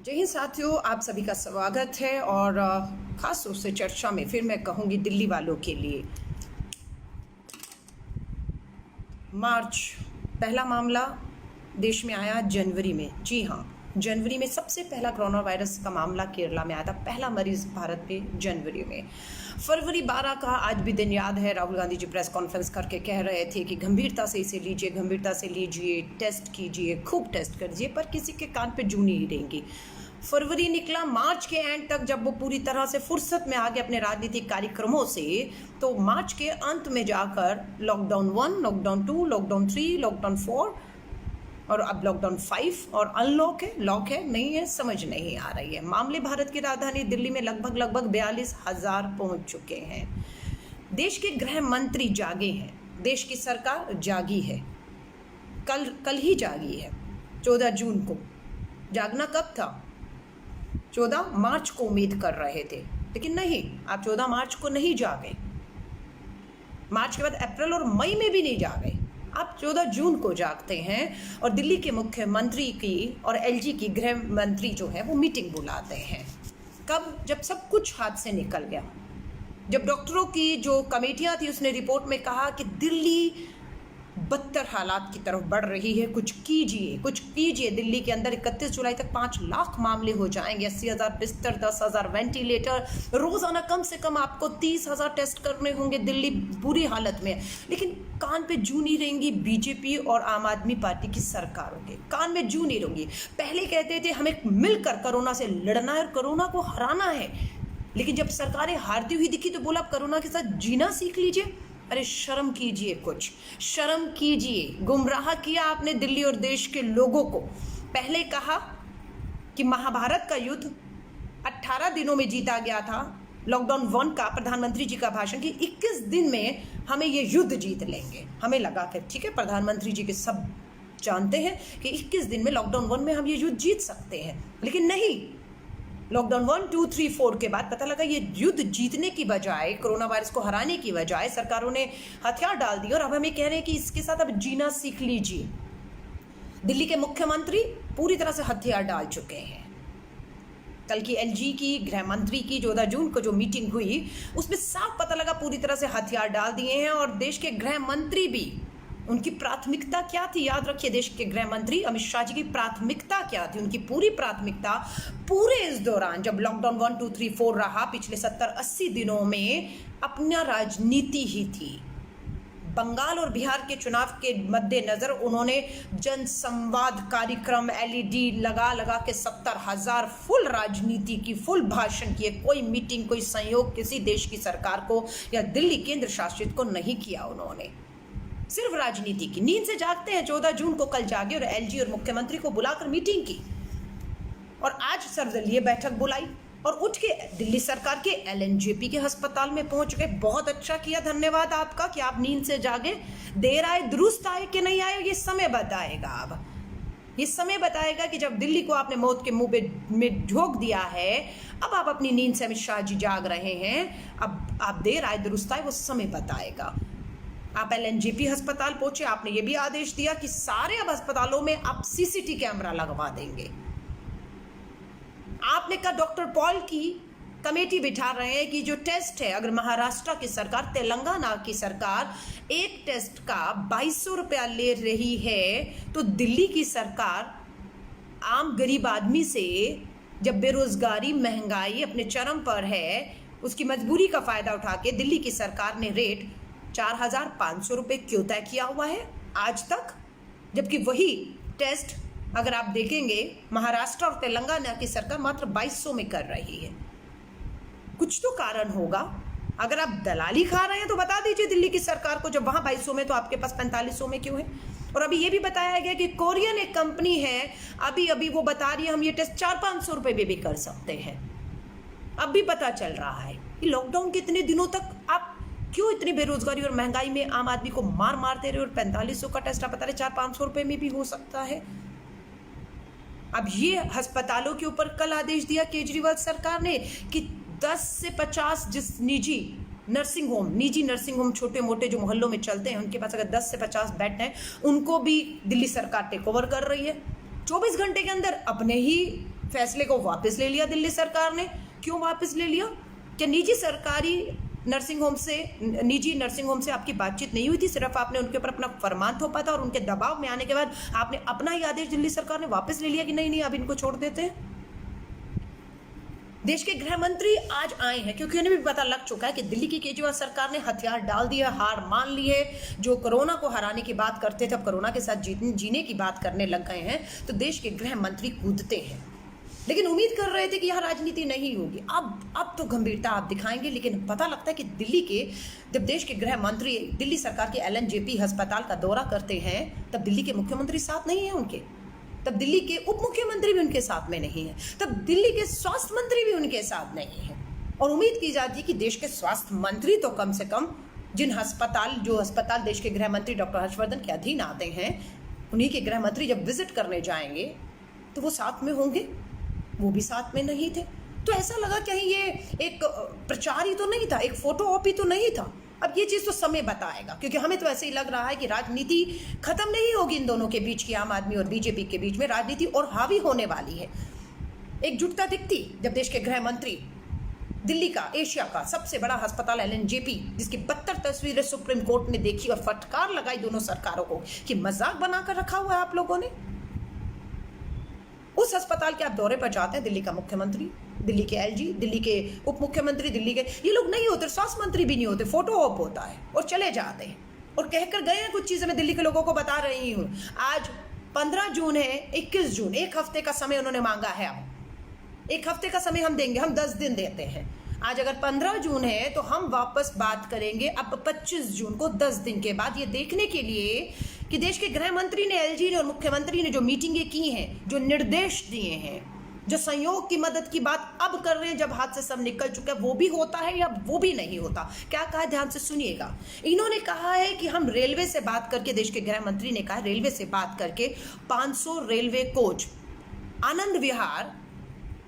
जय हिंद साथियों, आप सभी का स्वागत है। और ख़ास तौर से चर्चा में फिर मैं कहूँगी दिल्ली वालों के लिए। मार्च पहला मामला देश में आया जनवरी में। जी हाँ, जनवरी में सबसे पहला कोरोना वायरस का मामला केरला में आया था। पहला मरीज भारत में जनवरी में। फरवरी 12 का आज भी दिन याद है। राहुल गांधी जी प्रेस कॉन्फ्रेंस करके कह रहे थे कि गंभीरता से इसे लीजिए, गंभीरता से लीजिए, टेस्ट कीजिए, खूब टेस्ट करिए, पर किसी के कान पे जू नहीं रहेंगी। फरवरी निकला, मार्च के एंड तक जब वो पूरी तरह से फुर्सत में आ गए अपने राजनीतिक कार्यक्रमों से, तो मार्च के अंत में जाकर लॉकडाउन 1, लॉकडाउन 2, लॉकडाउन 3, लॉकडाउन 4 और अब लॉकडाउन 5 और अनलॉक है, लॉक है, नहीं है, समझ नहीं आ रही है। मामले भारत की राजधानी दिल्ली में लगभग 42,000 पहुंच चुके हैं। देश के गृह मंत्री जागे हैं, देश की सरकार जागी है। कल ही जागी है, 14 जून को। जागना कब था? 14 मार्च को उम्मीद कर रहे थे, लेकिन नहीं, आप 14 मार्च को नहीं जागे। मार्च के बाद अप्रैल और मई में भी नहीं जागे। आप 14 जून को जागते हैं और दिल्ली के मुख्यमंत्री की और एलजी की गृह मंत्री जो है वो मीटिंग बुलाते हैं। कब? जब सब कुछ हाथ से निकल गया। जब डॉक्टरों की जो कमेटियां थी उसने रिपोर्ट में कहा कि दिल्ली बदतर हालात की तरफ बढ़ रही है, कुछ कीजिए। दिल्ली के अंदर 31 जुलाई तक 5 लाख मामले हो जाएंगे, 80,000 बिस्तर, 10,000 वेंटिलेटर, रोजाना कम से कम आपको 30,000 टेस्ट करने होंगे। दिल्ली बुरी हालत में है, लेकिन कान पे जू नहीं रहेंगी बीजेपी और आम आदमी पार्टी की सरकारों के। कान में जू नहीं रहेंगी। पहले कहते थे हमें मिलकर कोरोना से लड़ना है और कोरोना को हराना है, लेकिन जब सरकारें हारती हुई दिखी तो बोला कोरोना के साथ जीना सीख लीजिए। अरे शर्म कीजिए, कुछ शर्म कीजिए। गुमराह किया आपने दिल्ली और देश के लोगों को। पहले कहा कि महाभारत का युद्ध 18 दिनों में जीता गया था। लॉकडाउन 1 का प्रधानमंत्री जी का भाषण कि 21 दिन में हमें ये युद्ध जीत लेंगे। हमें लगा कि ठीक है, प्रधानमंत्री जी के सब जानते हैं कि 21 दिन में लॉकडाउन 1 में हम ये युद्ध जीत सकते हैं, लेकिन नहीं। लॉकडाउन 1, 2, 3, 4 के बाद पता लगा ये युद्ध जीतने की बजाय, कोरोना वायरस को हराने की बजाय सरकारों ने हथियार डाल दिए और अब हमें कह रहे हैं कि इसके साथ अब जीना सीख लीजिए। दिल्ली के मुख्यमंत्री पूरी तरह से हथियार डाल चुके हैं। कल की एलजी की गृह मंत्री की 14 जून को जो मीटिंग हुई उसमें साफ पता लगा पूरी तरह से हथियार डाल दिए हैं। और देश के गृह मंत्री भी, उनकी प्राथमिकता क्या थी? याद रखिए, देश के गृह मंत्री अमित शाह जी की प्राथमिकता क्या थी? उनकी पूरी प्राथमिकता पूरे इस दौरान जब लॉकडाउन 1, 2, 3, 4 रहा, पिछले 70-80 दिनों में अपना राजनीति ही थी। बंगाल और बिहार के चुनाव के मद्देनजर उन्होंने जन संवाद कार्यक्रम एलईडी लगा के 70,000 फुल राजनीति की, फुल भाषण किए। कोई मीटिंग, कोई संयोग किसी देश की सरकार को या दिल्ली केंद्र शासित को नहीं किया उन्होंने, सिर्फ राजनीति की। नींद से जागते हैं। 14 जून को कल जागे और एलजी और मुख्यमंत्री को बुलाकर मीटिंग की और आज सर्वदलीय बैठक बुलाई और उठ के दिल्ली सरकार के एलएनजेपी के अस्पताल में पहुंच गए। बहुत अच्छा किया, धन्यवाद आपका कि आप नींद से जागे। देर आए दुरुस्त आए कि नहीं आए, ये समय बताएगा। अब ये समय बताएगा कि जब दिल्ली को आपने मौत के मुंह में झोंक दिया है, अब आप अपनी नींद से अमित शाह जी जाग रहे हैं। अब आप देर आए दुरुस्त आए, वो समय बताएगा। आप एलएनजेपी अस्पताल पहुंचे, आपने ये भी आदेश दिया कि सारे अब अस्पतालों में आप सीसीटीवी कैमरा लगवा देंगे। आपने कहा डॉक्टर पॉल की कमेटी बिठा रहे हैं कि जो टेस्ट है, अगर महाराष्ट्र की सरकार, तेलंगाना की सरकार एक टेस्ट का 2200 रुपया ले रही है, तो दिल्ली की सरकार आम गरीब आदमी से, जब बेरोजगारी महंगाई अपने चरम पर है, उसकी मजबूरी का फायदा उठा के दिल्ली की सरकार ने रेट 4,500 रुपये क्यों तय किया हुआ है आज तक, जबकि वही टेस्ट अगर आप देखेंगे महाराष्ट्र और तेलंगाना की सरकार मात्र 2200 में कर रही है। कुछ तो कारण होगा। अगर आप दलाली खा रहे हैं तो बता दीजिए दिल्ली की सरकार को, जब वहां 2200 में तो आपके पास 4500 में क्यों है? और अभी ये भी बताया गया कि कोरियन एक कंपनी है, अभी वो बता रही है हम ये टेस्ट 400-500 रुपये में भी कर सकते हैं। अब भी पता चल रहा है कि लॉकडाउन के इतने दिनों तक आप क्यों इतनी बेरोजगारी और महंगाई में आम आदमी को मारते रहे और 4500 का टेस्ट आप बता रहे 400-500 रुपए में भी हो सकता है। अब ये अस्पतालों के ऊपर कल आदेश दिया केजरीवाल सरकार ने कि 10 से 50 जिस निजी नर्सिंग होम छोटे मोटे जो मोहल्लों में चलते हैं, उनके पास अगर 10 से 50 बेड हैं, उनको भी दिल्ली सरकार टेक ओवर कर रही है। 24 घंटे के अंदर अपने ही फैसले को वापस ले लिया दिल्ली सरकार ने। क्यों वापस ले लिया? क्या निजी नर्सिंग होम से आपकी बातचीत नहीं हुई थी? सिर्फ आपने उनके ऊपर अपना फरमान थोपा था और उनके दबाव में आने के बाद आपने अपना ही आदेश दिल्ली सरकार ने वापस ले लिया कि नहीं अब इनको छोड़ देते हैं। देश के गृह मंत्री आज आए हैं क्योंकि उन्हें भी पता लग चुका है कि दिल्ली की केजरीवाल सरकार ने हथियार डाल दिया, हार मान ली है। जो कोरोना को हराने की बात करते थे अब कोरोना के साथ जीने की बात करने लग गए हैं, तो देश के गृह मंत्री कूदते हैं। लेकिन उम्मीद कर रहे थे कि यहाँ राजनीति नहीं होगी। अब तो गंभीरता आप दिखाएंगे। लेकिन पता लगता है कि दिल्ली के जब देश के गृह मंत्री दिल्ली सरकार के LNJP अस्पताल का दौरा करते हैं तब दिल्ली के मुख्यमंत्री साथ नहीं है उनके, तब दिल्ली के उप मुख्यमंत्री भी उनके साथ में नहीं है, तब दिल्ली के स्वास्थ्य मंत्री भी उनके साथ नहीं है। और उम्मीद की जाती है कि देश के स्वास्थ्य मंत्री तो कम से कम जो अस्पताल देश के गृह मंत्री डॉक्टर हर्षवर्धन के अधीन आते हैं, उन्हीं के गृह मंत्री जब विजिट करने जाएंगे तो वो साथ में होंगे। वो भी साथ में नहीं थे। तो ऐसा लगा कहीं ये एक प्रचार ही तो नहीं था, एक फोटो ऑप ही तो नहीं था। अब ये चीज़ तो समय बताएगा, क्योंकि हमें तो ऐसे ही लग रहा है कि राजनीति खत्म नहीं होगी इन दोनों के बीच की, आम आदमी और बीजेपी के बीच में राजनीति और हावी होने वाली है। एकजुटता दिखती जब देश के गृह मंत्री दिल्ली का एशिया का सबसे बड़ा अस्पताल LNJP, जिसकी 72 तस्वीरें सुप्रीम कोर्ट ने देखी और फटकार लगाई दोनों सरकारों को कि मजाक बनाकर रखा हुआ है आप लोगों ने। उस अस्पताल के आप दौरे पर जाते हैं, दिल्ली का मुख्यमंत्री, दिल्ली के LG, दिल्ली के उप मुख्यमंत्री, दिल्ली के ये लोग नहीं होते, स्वास्थ्य मंत्री भी नहीं होते, फोटो ऑप होता है और चले जाते हैं और कहकर गए हैं कुछ चीजें। मैं दिल्ली के लोगों को बता रही हूँ। आज 15 जून है, 21 जून, एक हफ्ते का समय उन्होंने मांगा है। अब एक हफ्ते का समय हम देंगे, हम 10 दिन देते हैं। आज अगर 15 जून है तो हम वापस बात करेंगे अब 25 जून को, 10 दिन के बाद, ये देखने के लिए कि देश के गृह मंत्री ने, LG ने और मुख्यमंत्री ने जो मीटिंगें की हैं, जो निर्देश दिए हैं, जो सहयोग की मदद की बात अब कर रहे हैं जब हाथ से सब निकल चुका है, वो भी होता है या वो भी नहीं होता। क्या कहा, ध्यान से सुनिएगा। इन्होंने कहा है कि हम रेलवे से बात करके, देश के गृह मंत्री ने कहा रेलवे से बात करके 500 रेलवे कोच आनंद विहार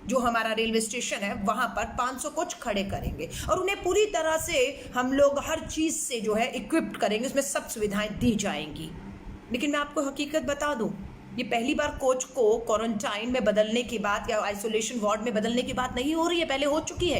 जो हमारा रेलवे स्टेशन है वहां पर 500 कोच खड़े करेंगे और उन्हें पूरी तरह से हम लोग हर चीज से जो है इक्विप्ड करेंगे, उसमें सब सुविधाएं दी जाएंगी। लेकिन मैं आपको हकीकत बता दूं, ये पहली बार कोच को क्वारंटाइन में बदलने की बात या आइसोलेशन वार्ड में बदलने की बात नहीं हो रही है, पहले हो चुकी है।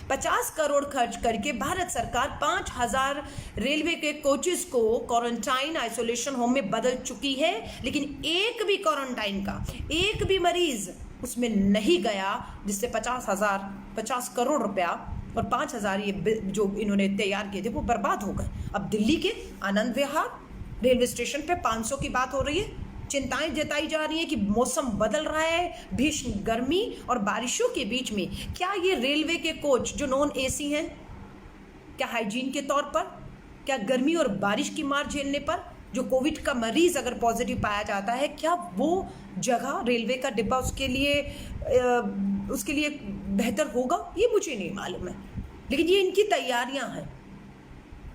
50 करोड़ खर्च करके भारत सरकार 5000 रेलवे के कोचेस को क्वारंटाइन आइसोलेशन होम में बदल चुकी है। लेकिन एक भी क्वारंटाइन का एक भी मरीज उसमें नहीं गया, जिससे 50 करोड़ रुपया और 5000 ये जो इन्होंने तैयार किए थे वो बर्बाद हो गए। अब दिल्ली के आनंद विहार रेलवे स्टेशन पे 500 की बात हो रही है। चिंताएं जताई जा रही है कि मौसम बदल रहा है, भीषण गर्मी और बारिशों के बीच में क्या ये रेलवे के कोच जो नॉन AC हैं, क्या हाइजीन के तौर पर, क्या गर्मी और बारिश की मार झेलने पर जो कोविड का मरीज अगर पॉजिटिव पाया जाता है, क्या वो जगह रेलवे का डिब्बा उसके लिए बेहतर होगा, ये मुझे नहीं मालूम है। लेकिन ये इनकी तैयारियां हैं।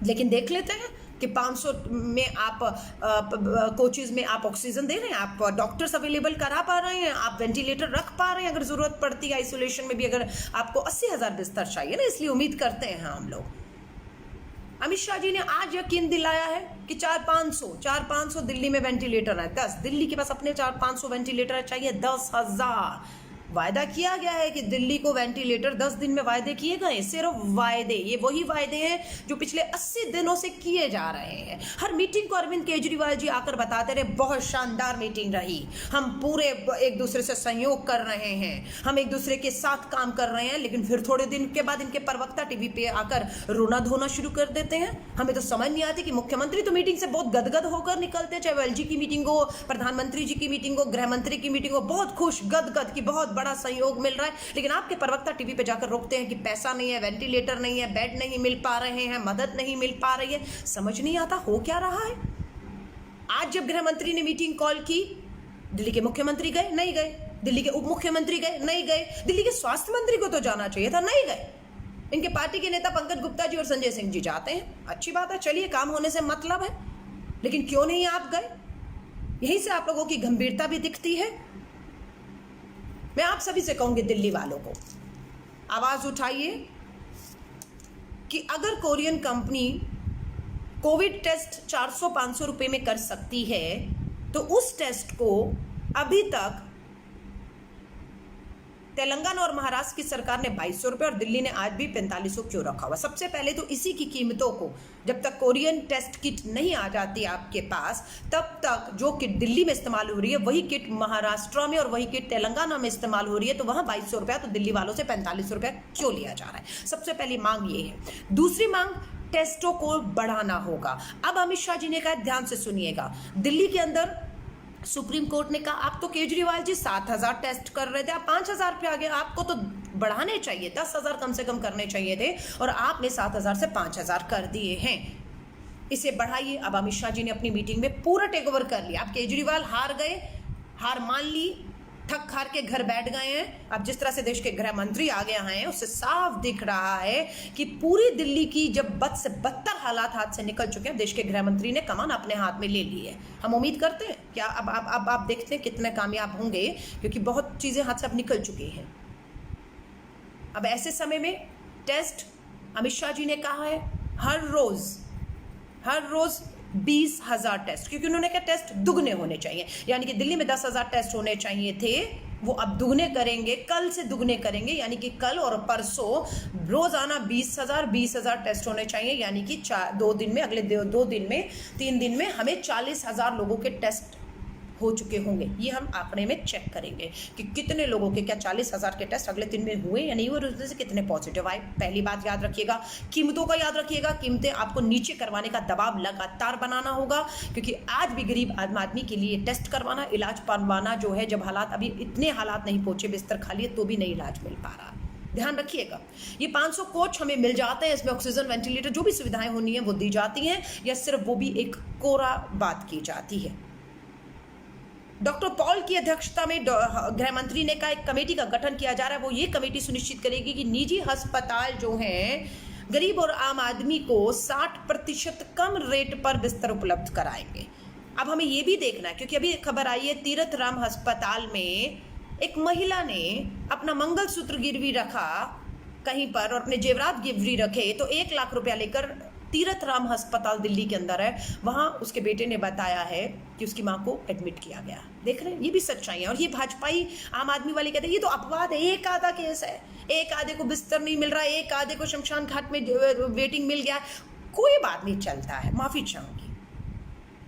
लेकिन देख लेते हैं कि 500 में आप कोचेज में आप ऑक्सीजन दे रहे हैं, आप डॉक्टर्स अवेलेबल करा पा रहे हैं, आप वेंटिलेटर रख पा रहे हैं, अगर जरूरत पड़ती है आइसोलेशन में भी, अगर आपको 80,000 बिस्तर चाहिए ना, इसलिए उम्मीद करते हैं हम लोग। अमित शाह जी ने आज यकीन दिलाया है कि 400-500 दिल्ली में वेंटिलेटर है। 10 दिल्ली के पास अपने 400-500 वेंटिलेटर चाहिए, 10,000 वायदा किया गया है कि दिल्ली को वेंटिलेटर 10 दिन में वायदे किए गए। सिर्फ वायदे, ये वही वायदे हैं जो पिछले 80 दिनों से किए जा रहे हैं। हर मीटिंग को अरविंद केजरीवाल जी आकर बताते रहे बहुत शानदार मीटिंग रही, हम पूरे एक दूसरे से सहयोग कर रहे हैं, हम एक दूसरे के साथ काम कर रहे हैं। लेकिन फिर थोड़े दिन के बाद इनके प्रवक्ता टीवी पे आकर रोना धोना शुरू कर देते हैं। हमें तो समझ नहीं आती कि मुख्यमंत्री तो मीटिंग से बहुत गदगद होकर निकलते हैं, चाहे वो LG की मीटिंग हो, प्रधानमंत्री जी की मीटिंग हो, गृह मंत्री की मीटिंग हो, बहुत खुश गदगद की बहुत बड़ा सहयोग मिल रहा है। लेकिन आपके प्रवक्ता टीवी पे जाकर रोकते हैं कि पैसा नहीं है, वेंटिलेटर नहीं है, बेड नहीं मिल पा रहे हैं, मदद नहीं मिल पा रही है। समझ नहीं आता हो क्या रहा है। आज जब गृह मंत्री ने मीटिंग कॉल की, दिल्ली के मुख्यमंत्री गए नहीं गए, दिल्ली के उप मुख्यमंत्री गए नहीं गए, दिल्ली के स्वास्थ्य मंत्री को तो जाना चाहिए था, नहीं गए। इनके पार्टी के नेता पंकज गुप्ता जी और संजय सिंह जी जाते हैं, अच्छी बात है, चलिए काम होने से मतलब है। लेकिन क्यों नहीं आप गए? यहीं से आप लोगों की गंभीरता भी दिखती है। मैं आप सभी से कहूंगी, दिल्ली वालों को आवाज उठाइए कि अगर कोरियन कंपनी कोविड टेस्ट 400-500 रुपए में कर सकती है तो उस टेस्ट को अभी तक तेलंगाना और महाराष्ट्र की सरकार ने 2200 रुपये और दिल्ली ने आज भी 4500 क्यों रखा हुआ? सबसे पहले तो इसी की कीमतों को, जब तक कोरियन टेस्ट किट नहीं आ जाती आपके पास, तब तक जो किट दिल्ली में इस्तेमाल हो रही है वही किट महाराष्ट्र में और वही किट तेलंगाना में इस्तेमाल हो रही है, तो वहां 2200 रुपया, तो दिल्ली वालों से 4500 रुपया क्यों लिया जा रहा है? सबसे पहली मांग ये है। दूसरी मांग, टेस्टों को बढ़ाना होगा। अब अमित शाह जी ने कहा, ध्यान से सुनिएगा, दिल्ली के अंदर सुप्रीम कोर्ट ने कहा आप तो केजरीवाल जी 7000 टेस्ट कर रहे थे, आप 5000 पे आ गए, आपको तो बढ़ाने चाहिए, 10,000 कम से कम करने चाहिए थे, और आपने 7000 से 5000 कर दिए हैं, इसे बढ़ाइए। अब अमित शाह जी ने अपनी मीटिंग में पूरा टेक ओवर कर लिया। अब केजरीवाल हार गए, हार मान ली, थक हार के घर बैठ गए हैं। अब जिस तरह से देश के गृह मंत्री आगे आए हैं, उससे साफ दिख रहा है कि पूरी दिल्ली की जब बद से बदतर हालात हाथ से निकल चुके हैं, देश के गृह मंत्री ने कमान अपने हाथ में ले ली है। हम उम्मीद करते हैं क्या अब आप देखते हैं कितने कामयाब होंगे, क्योंकि बहुत चीजें हाथ से अब निकल चुकी हैं। अब ऐसे समय में टेस्ट, अमित शाह जी ने कहा है हर रोज 20,000 टेस्ट, क्योंकि उन्होंने कहा टेस्ट दुगने होने चाहिए, यानी कि दिल्ली में 10,000 टेस्ट होने चाहिए थे, वो अब दुगने करेंगे, कल से दुगने करेंगे, यानी कि कल और परसों रोजाना 20,000 टेस्ट होने चाहिए, यानी कि 2 दिन में, अगले 2 दिन में, 3 दिन में हमें 40,000 लोगों के टेस्ट हो चुके होंगे। ये हम आंकड़े में चेक करेंगे कि कितने लोगों के, क्या 40,000 के टेस्ट अगले दिन में हुए या नहीं हुए, और उसमें से कितने पॉजिटिव आए। पहली बात याद रखिएगा, कीमतों का याद रखिएगा, कीमतें आपको नीचे करवाने का दबाव लगातार बनाना होगा, क्योंकि आज भी गरीब आदमी के लिए टेस्ट करवाना, इलाज पाना जो है, जब हालात अभी इतने हालात नहीं पहुंचे, बिस्तर खाली है तो भी नहीं इलाज मिल पा रहा। ध्यान रखिएगा, ये 500 कोच हमें मिल जाते हैं, इसमें ऑक्सीजन, वेंटिलेटर, जो भी सुविधाएं होनी है वो दी जाती हैं, या सिर्फ वो भी एक कोरा बात की जाती है। डॉक्टर पॉल की अध्यक्षता में गृह मंत्री ने कहा एक कमेटी का गठन किया जा रहा है, वो ये कमेटी सुनिश्चित करेगी कि निजी अस्पताल जो हैं गरीब और आम आदमी को 60% कम रेट पर बिस्तर उपलब्ध कराएंगे। अब हमें ये भी देखना है, क्योंकि अभी खबर आई है तीरथ राम अस्पताल में एक महिला ने अपना मंगलसूत्र गिरवी रखा कहीं पर और अपने जेवरात गिरवी रखे, तो 1 लाख रुपया लेकर तीरथ राम अस्पताल दिल्ली के अंदर है, वहां उसके बेटे ने बताया है कि उसकी मां को एडमिट किया गया। देख रहे हैं, ये भी सच्चाई है। और ये भाजपाई आम आदमी वाले कहते हैं ये तो अपवाद है, एक आधा केस है, एक आधे को बिस्तर नहीं मिल रहा है, एक आधे को शमशान घाट में वेटिंग मिल गया, कोई बात नहीं, चलता है, माफी चाहूंगी,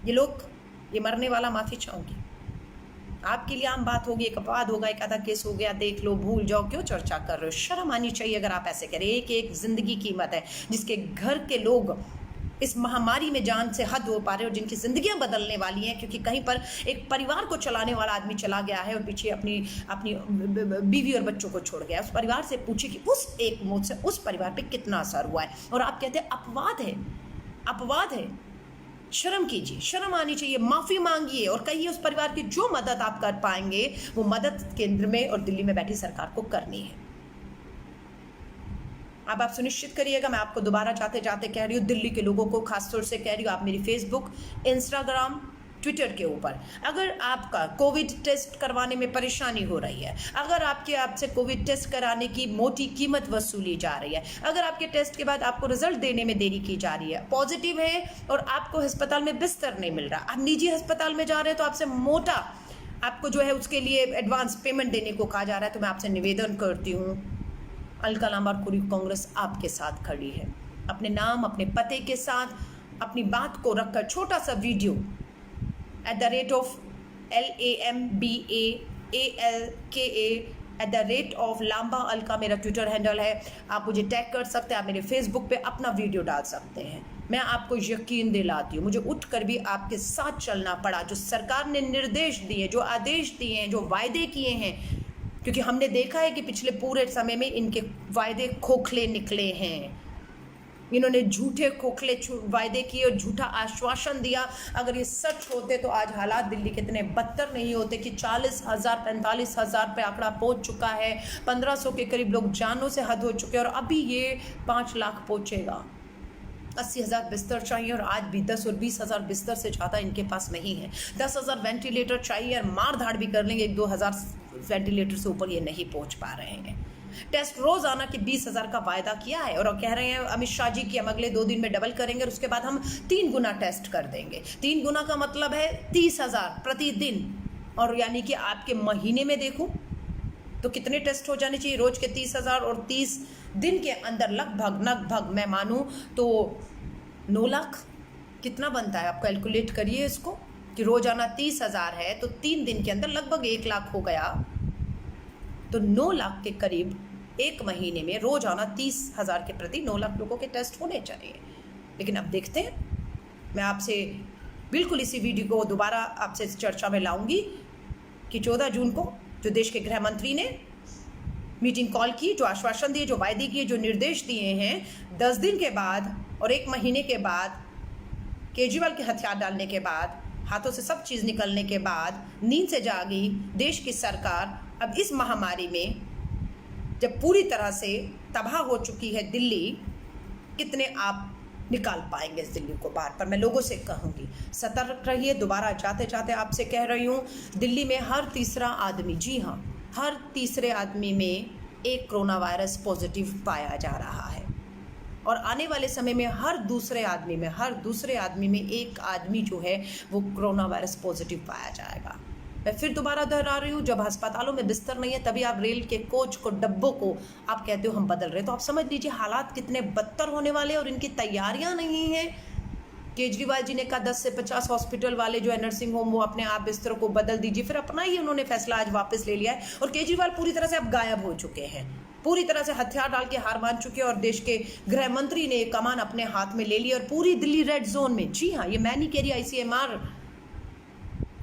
ये लोग, ये मरने वाला माफी चाहूंगी, आपके लिए आम बात होगी, एक अपवाद होगा, एक आधा केस हो गया, देख लो, भूल जाओ, क्यों चर्चा कर रहे हो? शर्म आनी चाहिए अगर आप ऐसे करें। एक जिंदगी कीमत है, जिसके घर के लोग इस महामारी में जान से हद हो पा रहे, और जिनकी जिंदगियां बदलने वाली हैं, क्योंकि कहीं पर एक परिवार को चलाने वाला आदमी चला गया है और पीछे अपनी बीवी और बच्चों को छोड़ गया। उस परिवार से पूछे कि उस एक मौत से उस परिवार पे कितना असर हुआ है, और आप कहते हैं अपवाद है। शर्म कीजिए, शर्म आनी चाहिए, माफी मांगिए और कहिए उस परिवार की जो मदद आप कर पाएंगे वो मदद केंद्र में और दिल्ली में बैठी सरकार को करनी है। अब आप सुनिश्चित करिएगा, मैं आपको दोबारा जाते जाते कह रही हूँ, दिल्ली के लोगों को खासतौर से कह रही हूँ, आप मेरी फेसबुक, इंस्टाग्राम, ट्विटर के ऊपर अगर आपका कोविड टेस्ट करवाने में परेशानी हो रही है, अगर आपसे कोविड टेस्ट कराने की मोटी कीमत वसूली जा रही है, अगर आपके टेस्ट के बाद आपको रिजल्ट देने में देरी की जा रही है, पॉजिटिव है और आपको अस्पताल में बिस्तर नहीं मिल रहा, आप निजी अस्पताल में जा रहे हैं तो आपसे मोटा आपको जो है उसके लिए एडवांस पेमेंट देने को कहा जा रहा है, तो मैं आपसे निवेदन करती हूँ, अलका लांबारपुरी कांग्रेस आपके साथ खड़ी है। अपने नाम, अपने पते के साथ अपनी बात को रखकर छोटा सा वीडियो @LAMBAALKA @लांबा अलका मेरा ट्विटर हैंडल है, आप मुझे टैग कर सकते हैं, आप मेरे फेसबुक पे अपना वीडियो डाल सकते हैं। मैं आपको यकीन दिलाती हूँ, मुझे उठकर भी आपके साथ चलना पड़ा, जो सरकार ने निर्देश दिए, जो आदेश दिए हैं, जो वायदे किए हैं, क्योंकि हमने देखा है कि पिछले पूरे समय में इनके वायदे खोखले निकले हैं, इन्होंने झूठे खोखले वायदे किए और झूठा आश्वासन दिया। अगर ये सच होते तो आज हालात दिल्ली के इतने बदतर नहीं होते कि 40,000 45,000 पे आंकड़ा पहुंच चुका है, 1500 के करीब लोग जानों से हद हो चुके हैं, और अभी ये 5 लाख पहुंचेगा। 80,000 बिस्तर चाहिए और आज भी 10 और 20,000 बिस्तर से ज़्यादा इनके पास नहीं है। 10,000 वेंटिलेटर चाहिए और मार धाड़ भी कर लेंगे, 1-2,000 वेंटिलेटर से ऊपर ये नहीं पहुंच पा रहे हैं। टेस्ट रोजाना के 20,000 का वायदा किया है और कह रहे हैं अमित शाह जी कि हम अगले 2 दिन में डबल करेंगे और उसके बाद हम 3 गुना टेस्ट कर देंगे। 3 गुना का मतलब है 30,000 प्रतिदिन, और यानी कि आपके महीने में देखूं तो कितने टेस्ट हो जाने चाहिए? रोज के 30,000 और 30 दिन के अंदर लगभग मैं मानूं तो 9 लाख कितना बनता है? आप कैलकुलेट करिए इसको कि रोजाना 30,000 है तो 3 दिन के अंदर लगभग 1 लाख हो गया, तो 9 लाख के करीब एक महीने में रोजाना 30,000 के प्रति 9 लाख लोगों के टेस्ट होने चाहिए। लेकिन अब देखते हैं, मैं आपसे बिल्कुल इसी वीडियो को दोबारा आपसे चर्चा में लाऊंगी कि 14 जून को जो देश के गृह मंत्री ने मीटिंग कॉल की, जो आश्वासन दिए, जो वायदे किए, जो निर्देश दिए हैं, 10 दिन के बाद और 1 महीने के बाद केजरीवाल के हथियार डालने के बाद, हाथों से सब चीज़ निकलने के बाद नींद से जागी देश की सरकार अब इस महामारी में जब पूरी तरह से तबाह हो चुकी है दिल्ली, कितने आप निकाल पाएंगे इस दिल्ली को बाहर? पर मैं लोगों से कहूँगी सतर्क रहिए। दोबारा जाते जाते आपसे कह रही हूँ, दिल्ली में हर तीसरा आदमी, जी हाँ, हर तीसरे आदमी में एक कोरोना वायरस पॉजिटिव पाया जा रहा है और आने वाले समय में हर दूसरे आदमी में एक आदमी जो है वो कोरोना वायरस पॉजिटिव पाया जाएगा। मैं फिर दोबारा दोहरा रही हूँ, जब अस्पतालों में बिस्तर नहीं है तभी आप रेल के कोच को, डब्बों को आप कहते हो हम बदल रहे, तो आप समझ लीजिए हालात कितने बदतर होने वाले हैं और इनकी तैयारियां नहीं हैं। केजरीवाल जी ने कहा 10 से 50 हॉस्पिटल वाले जो है नर्सिंग होम वो अपने आप बिस्तरों को बदल दीजिए, फिर अपना ही उन्होंने फैसला आज वापस ले लिया है और केजरीवाल पूरी तरह से अब गायब हो चुके हैं, पूरी तरह से हथियार डाल के हार मान चुके हैं और देश के गृह मंत्री ने कमान अपने हाथ में ले ली और पूरी दिल्ली रेड जोन में, जी हाँ, ये मैं नहीं कह रही, ICMR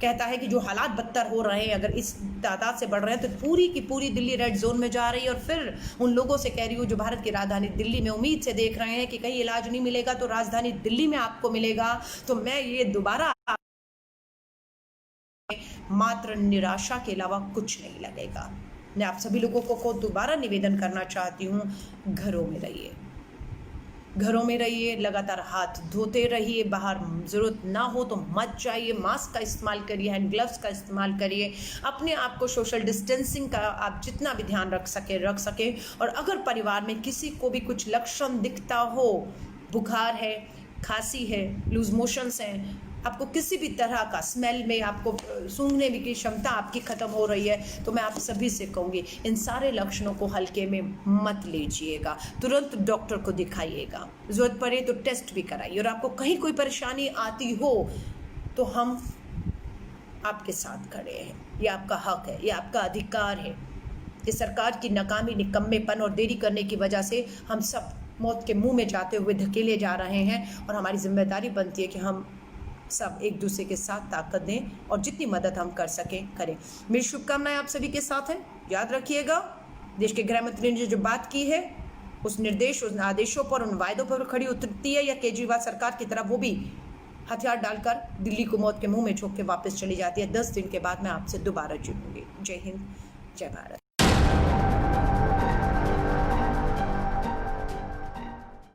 कहता है कि जो हालात बदतर हो रहे हैं, अगर इस तादाद से बढ़ रहे हैं तो पूरी की पूरी दिल्ली रेड जोन में जा रही है। और फिर उन लोगों से कह रही हूँ जो भारत की राजधानी दिल्ली में उम्मीद से देख रहे हैं कि कहीं इलाज नहीं मिलेगा तो राजधानी दिल्ली में आपको मिलेगा, तो मैं ये दोबारा मात्र निराशा के अलावा कुछ नहीं लगेगा। मैं आप सभी लोगों को दोबारा निवेदन करना चाहती हूँ, घरों में रहिए, लगातार हाथ धोते रहिए, बाहर ज़रूरत ना हो तो मत जाइए, मास्क का इस्तेमाल करिए, हैंड ग्लव्स का इस्तेमाल करिए, अपने आप को सोशल डिस्टेंसिंग का आप जितना भी ध्यान रख सके। और अगर परिवार में किसी को भी कुछ लक्षण दिखता हो, बुखार है, खांसी है, लूज मोशंस हैं, आपको किसी भी तरह का स्मेल में आपको सूंघने की क्षमता आपकी ख़त्म हो रही है, तो मैं आप सभी से कहूँगी इन सारे लक्षणों को हल्के में मत लीजिएगा, तुरंत डॉक्टर को दिखाइएगा, ज़रूरत पड़े तो टेस्ट भी कराइए। और आपको कहीं कोई परेशानी आती हो तो हम आपके साथ खड़े हैं, ये आपका हक है, ये आपका अधिकार है। ये सरकार की नाकामी, निकम्मेपन और देरी करने की वजह से हम सब मौत के मुँह में जाते हुए धकेले जा रहे हैं और हमारी जिम्मेदारी बनती है कि हम सब एक दूसरे के साथ ताकत दें और जितनी मदद हम कर सकें करें। मेरी शुभकामनाएं आप सभी के साथ हैं। याद रखिएगा, देश के गृह मंत्री ने जो बात की है उस निर्देश, उन आदेशों पर, उन वायदों पर खड़ी उतरती है या केजरीवाल सरकार की तरफ वो भी हथियार डालकर दिल्ली को मौत के मुंह में झोंक के वापस चली जाती है? 10 दिन के बाद मैं आपसे दोबारा जुड़ूंगी। जय हिंद, जय भारत।